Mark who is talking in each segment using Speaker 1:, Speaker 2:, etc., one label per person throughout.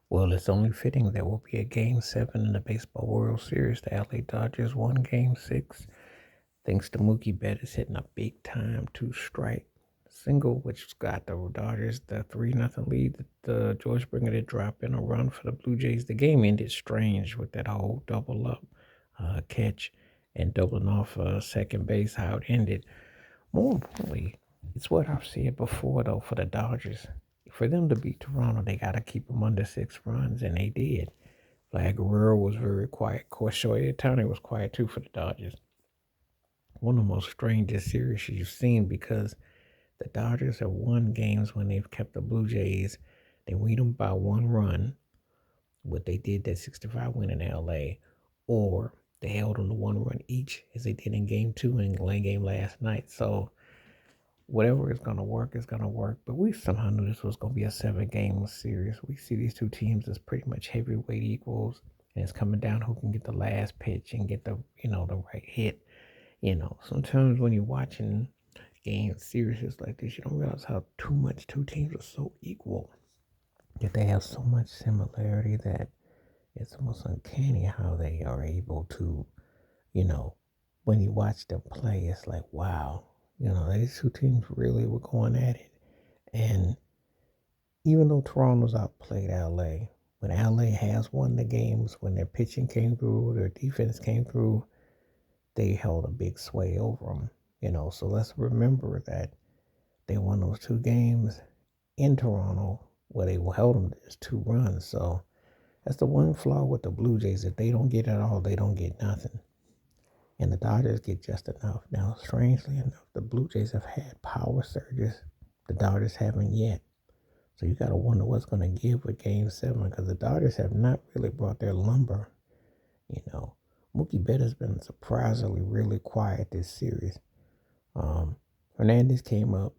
Speaker 1: Well, it's only fitting there will be a Game 7 in the Baseball World Series. The LA Dodgers won Game 6 thanks to Mookie Betts hitting a big time two-strike single, which got the Dodgers the 3-0 lead. The George Springer did drop in a run for the Blue Jays. The game ended strange with that whole double up catch and doubling off second base, how it ended. More importantly, it's what I've said before, though, for the Dodgers. For them to beat Toronto, they got to keep them under 6 runs, and they did. Vlad Guerrero was very quiet. Of course, Shohei Ohtani was quiet, too, for the Dodgers. One of the most strangest series you've seen because the Dodgers have won games when they've kept the Blue Jays. They beat them by 1 run, what they did that 65 win in LA, or they held them to 1 run each, as they did in Game 2 in the game last night. So whatever is going to work is going to work. But we somehow knew this was going to be a 7-game series. We see these two teams as pretty much heavyweight equals, and it's coming down who can get the last pitch and get the the right hit. Sometimes when you're watching games, series like this, you don't realize how too much two teams are so equal. Yet they have so much similarity that it's almost uncanny how they are able to, when you watch them play, it's like, wow, these two teams really were going at it. And even though Toronto's outplayed LA, when LA has won the games, when their pitching came through, their defense came through, they held a big sway over them. So let's remember that they won those 2 games in Toronto where they held them just 2 runs. So that's the one flaw with the Blue Jays. If they don't get it all, they don't get nothing. And the Dodgers get just enough. Now, strangely enough, the Blue Jays have had power surges. The Dodgers haven't yet. So you got to wonder what's going to give with Game 7 because the Dodgers have not really brought their lumber. Mookie Betts has been surprisingly really quiet this series. Hernandez came up.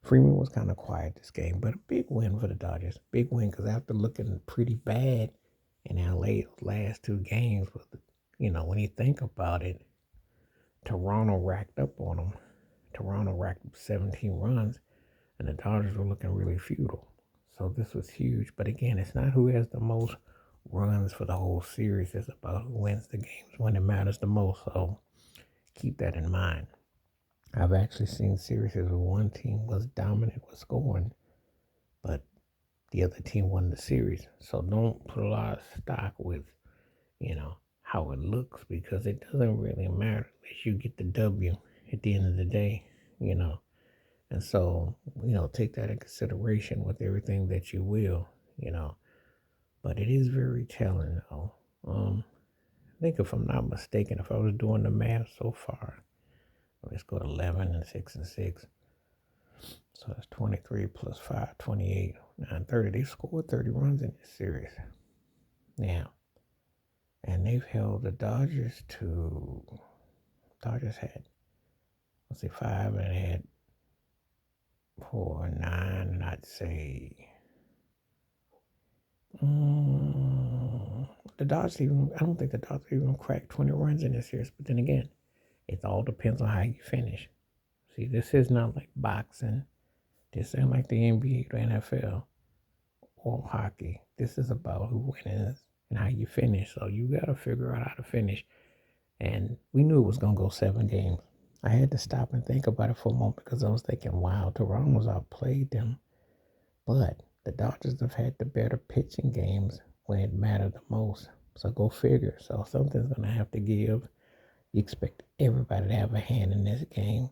Speaker 1: Freeman was kind of quiet this game, but a big win for the Dodgers. Big win because after looking pretty bad in LA last 2 games, when you think about it, Toronto racked up on them. Toronto racked up 17 runs, and the Dodgers were looking really futile. So this was huge. But again, it's not who has the most runs for the whole series. It's about who wins the games when it matters the most. So keep that in mind. I've actually seen series where one team was dominant with scoring, but the other team won the series. So don't put a lot of stock with, how it looks because it doesn't really matter unless you get the W at the end of the day, And so, take that in consideration with everything that you will, But it is very telling, though. I think if I'm not mistaken, if I was doing the math so far, let's go to 11 and 6 and 6. So that's 23 plus 5, 28, 9, 30. They scored 30 runs in this series. Now, and they've held the Dodgers had, 5 and they had 4, 9, and I'd say, I don't think the Dodgers even cracked 20 runs in this series. But then again, it all depends on how you finish. See, this is not like boxing. This ain't like the NBA or NFL or hockey. This is about who wins and how you finish. So you got to figure out how to finish. And we knew it was going to go 7 games. I had to stop and think about it for a moment because I was thinking, wow, Toronto's outplayed them. But the Dodgers have had the better pitching games when it mattered the most. So go figure. So something's going to have to give. You expect everybody to have a hand in this game.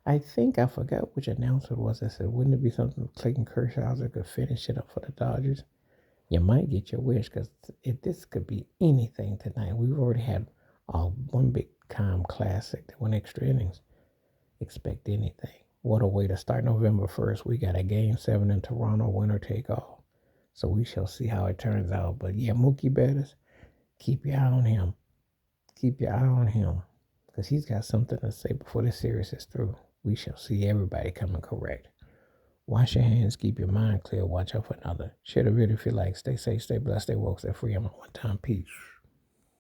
Speaker 1: I think I forgot which announcer it was that said, wouldn't it be something Clayton Kershaw that could finish it up for the Dodgers? You might get your wish because this could be anything tonight. We've already had one big time classic that went extra innings. Expect anything. What a way to start November 1st. We got a Game 7 in Toronto, winner take all. So we shall see how it turns out. But yeah, Mookie Betts, keep your eye on him. Keep your eye on him because he's got something to say before this series is through. We shall see everybody coming correct. Wash your hands, keep your mind clear, watch out for another. Share the video if you like. Stay safe, stay blessed, stay woke, stay free. I'm on one time. Peace.